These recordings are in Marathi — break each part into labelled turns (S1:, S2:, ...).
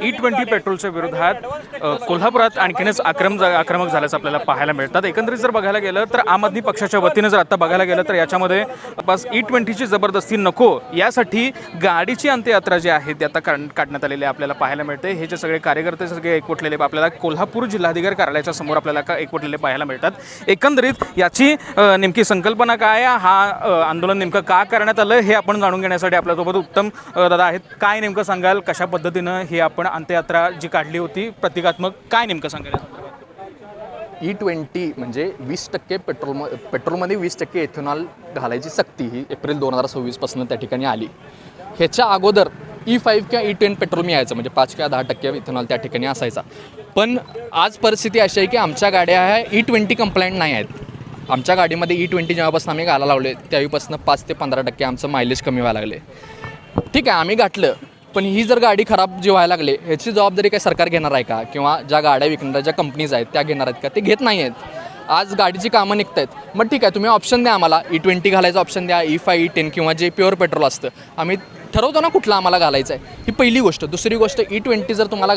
S1: E20 पेट्रोलच्या विरोधात कोल्हापुरात आणखीनच आक्रमक झाल्याचं आपल्याला पाहायला मिळतात। एकंदरीत जर बघायला गेलं तर आम आदमी पक्षाच्या वतीनं जर आता बघायला गेलं तर याच्यामध्ये बस E20ची जबरदस्ती नको यासाठी गाडीची अंत्ययात्रा जी आहे ती आता काढण्यात आलेली आपल्याला पाहायला मिळते। हे जे सगळे कार्यकर्ते सगळे एकवटलेले आपल्याला कोल्हापूर जिल्हाधिकारी कार्यालयाच्या समोर आपल्याला एकवटलेले पाहायला मिळतात। एकंदरीत याची नेमकी संकल्पना काय आहे, हा आंदोलन नेमकं का करण्यात आलं हे आपण जाणून घेण्यासाठी आपल्यासोबत उत्तम दादा आहेत। काय नेमकं सांगाल, कशा पद्धतीनं ही आपण अंत्ययात्रा जी काढली होती प्रतिकात्मक, काय नेमकं सांगाल?
S2: E20 म्हणजे 20% पेट्रोलमध्ये 20% इथेनॉल घालायची सक्ती ही एप्रिल 2026 पासून त्या ठिकाणी आली। ह्याच्या अगोदर E5 किंवा E10 पेट्रोल मिळायचं, म्हणजे 5 किंवा 10% इथेनॉल त्या ठिकाणी असायचा। पण आज परिस्थिती अशी आहे की आमच्या गाड्या ह्या E20 कंप्लायंट नाही आहेत। आमच्या गाडीमध्ये E20 जेव्हापासून आम्ही घालायला लावले त्यावेळीपासून 5 ते 15% आमचं मायलेज कमी व्हायला लागले। ठीक आहे, आम्ही घातलं, पण ही जर गाडी खराब जी व्हायला लागली ह्याची जबाबदारी काय सरकार घेणार आहे का, किंवा ज्या गाड्या विकणाऱ्या ज्या कंपनीज आहेत त्या घेणार आहेत का? ते घेत नाही आहेत। आज गाडीची कामं निघत आहेत, मग ठीक आहे तुम्ही ऑप्शन द्या आम्हाला, E20 घालायचं ऑप्शन द्या, E5 E10 किंवा जे प्युअर पेट्रोल असतं आम्ही ठरवतो ना कुठला आम्हाला घालायचं आहे। ही पहिली गोष्ट। दुसरी गोष्ट, E20 जर तुम्हाला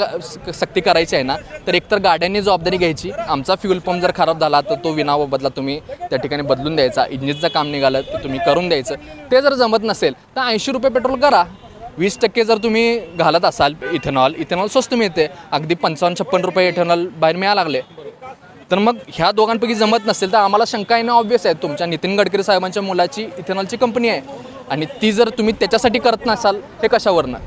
S2: सक्ती करायची आहे ना तर एकतर गाड्यांनी जबाबदारी घ्यायची। आमचा फ्यूल पंप जर खराब झाला तर तो विनामोबदला तुम्ही त्या ठिकाणी बदलून द्यायचा। इंजिनचं काम निघालं तर तुम्ही करून द्यायचं। ते जर जमत नसेल तर 80 रुपये पेट्रोल करा। 20% जर तुम्ही घालत असाल इथेनॉल स्वस्त मिळते, अगदी 55-56 रुपये इथेनॉल बाहेर मिळायला लागले। तर मग ह्या दोघांपैकी जमत नसेल तर आम्हाला शंका येणं ऑब्वियस आहे। तुमच्या नितीन गडकरी साहेबांच्या मुलाची इथेनॉलची कंपनी आहे आणि ती जर तुम्ही त्याच्यासाठी करत नसाल हे कशावरनं,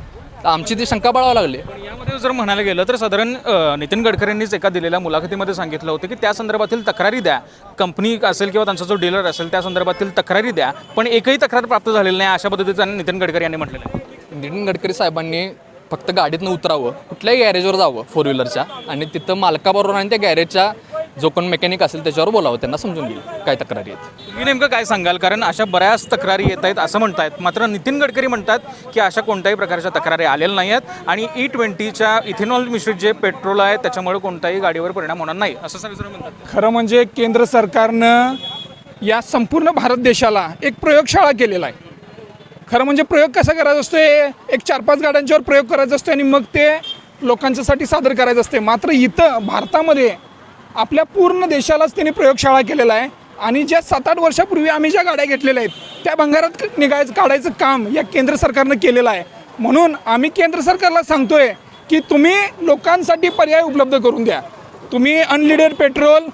S2: तर आमची ती शंका बाळावं लागली।
S1: यामध्ये जर म्हणायला गेलं तर साधारण नितीन गडकरींनीच एका दिलेल्या मुलाखतीमध्ये सांगितलं होतं की त्या संदर्भातील तक्रारी द्या, कंपनी असेल किंवा त्यांचा जो डीलर असेल त्या संदर्भातील तक्रारी द्या, पण एकही तक्रार प्राप्त झालेली नाही अशा पद्धतीचं नितीन गडकरी यांनी म्हटलेलं आहे।
S2: नितीन गडकरी साहेबांनी फक्त गाडीतनं उतरावं, कुठल्याही गॅरेजवर जावं 4 व्हीलरच्या, आणि तिथं मालकाबरोबर आणि त्या गॅरेजच्या जो कोण मेकॅनिक असेल त्याच्यावर बोलावं, त्यांना समजून घेईल काय तक्रारी आहेत।
S1: तुम्ही नेमकं काय सांगाल, कारण अशा बऱ्याच तक्रारी येत आहेत असं म्हणतायत, मात्र नितीन गडकरी म्हणतात की अशा कोणत्याही प्रकारच्या तक्रारी आलेल्या नाही आहेत आणि E20च्या इथेनॉल मिश्रित जे पेट्रोल आहे त्याच्यामुळे कोणत्याही गाडीवर परिणाम होणार नाही असं सगळं म्हणतात।
S3: खरं म्हणजे केंद्र सरकारनं या संपूर्ण भारत देशाला एक प्रयोगशाळा केलेला आहे। खरं म्हणजे प्रयोग कसा करायचा असतो, एक 4-5 गाड्यांच्यावर प्रयोग करायचा असतो आणि मग ते लोकांच्यासाठी सादर करायचं असते। मात्र इथं भारतामध्ये आपल्या पूर्ण देशालाच त्यांनी प्रयोगशाळा केलेला आहे आणि ज्या 7-8 वर्षापूर्वी आम्ही ज्या गाड्या घेतलेल्या आहेत त्या भंगारात काढायचं काम या केंद्र सरकारनं केलेलं आहे। म्हणून आम्ही केंद्र सरकारला सांगतोय की तुम्ही लोकांसाठी पर्याय उपलब्ध करून द्या। तुम्ही अनलिडेड पेट्रोल,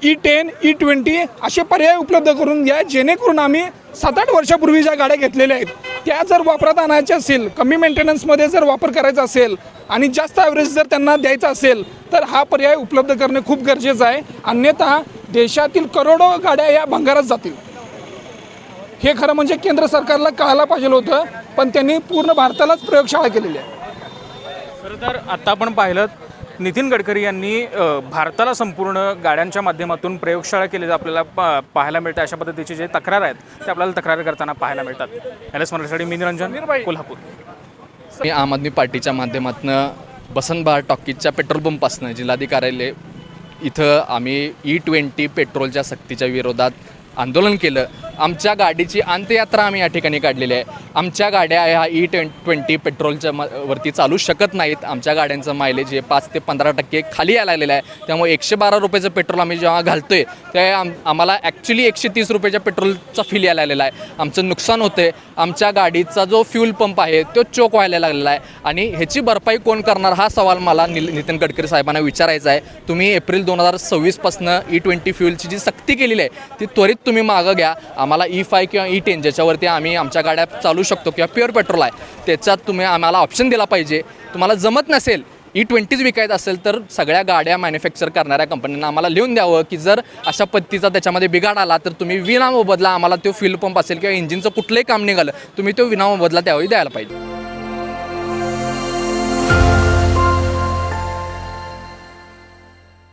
S3: E10 E20 असे पर्याय उपलब्ध करून द्या, जेणेकरून आम्ही 7-8 वर्षापूर्वी ज्या गाड्या घेतलेल्या आहेत त्या जर वापरात आणायच्या असेल, कमी मेंटेनन्समध्ये जर वापर करायचा असेल आणि जास्त ॲव्हरेज जर त्यांना द्यायचा असेल तर हा पर्याय उपलब्ध करणे खूप गरजेचं आहे। अन्यथा देशातील करोडो गाड्या या भंगारात जातील। हे खरं म्हणजे केंद्र सरकारला कळायला पाहिजे होतं, पण त्यांनी पूर्ण भारतालाच प्रयोगशाळा केलेली आहे।
S1: खरं तर आत्ता आपण पाहिलं नितीन गडकरी यांनी भारताला संपूर्ण गाड्यांच्या माध्यमातून प्रयोगशाळा केलेली आपल्याला पाहायला मिळते। अशा पद्धतीचे जे तक्रार आहेत ते आपल्याला तक्रार करताना पाहायला मिळतात। LS मराठीसाठी मी निरंजन, कोल्हापूर।
S2: मी आम आदमी पार्टीच्या माध्यमातून बसंतबहार टॉकीजच्या पेट्रोल पंपासनं जिल्हाधिकारी इथं आम्ही E20 पेट्रोलच्या सक्तीच्या विरोधात आंदोलन केलं। आमच्या गाडीची अंत्ययात्रा आम्ही या ठिकाणी काढलेली आहे। आमच्या गाड्या ह्या E20 पेट्रोलच्या वरती चालू शकत नाहीत। आमच्या गाड्यांचं मायलेज हे 5 ते 15% खाली यायला लागलेलं आहे। त्यामुळे 112 रुपयाचं पेट्रोल आम्ही जेव्हा घालतोय त्या आम्हाला ॲक्च्युली 130 रुपयाच्या पेट्रोलचा फील यायला लागलेला आहे। आमचं नुकसान होतं आहे। आमच्या गाडीचा जो फ्यूल पंप आहे तो चोक व्हायला लागलेला आहे आणि ह्याची भरपाई कोण करणार हा सवाल मला नितीन गडकरी साहेबांना विचारायचा आहे। तुम्ही एप्रिल 2026 पासून E20 फ्यूलची जी सक्ती केलेली आहे ती त्वरित तुम्ही मागं घ्या। आम्हाला E5 किंवा E10 ज्याच्यावरती आम्ही आमच्या गाड्या चालू शकतो किंवा प्युअर पेट्रोल आहे त्याच्यात तुम्ही आम्हाला ऑप्शन दिला पाहिजे। तुम्हाला जमत नसेल, E20च विकायचं असेल तर सगळ्या गाड्या मॅन्युफॅक्चर करणाऱ्या कंपन्यांना आम्हाला लिहून द्यावं की जर अशा पद्धतीचा त्याच्यामध्ये बिघाड आला तर तुम्ही विनामोबदला आम्हाला तो फ्यूल पंप असेल किंवा इंजिनचं कुठलंही काम निघालं तुम्ही तो विनामोबदला त्यावेळी द्यायला पाहिजे।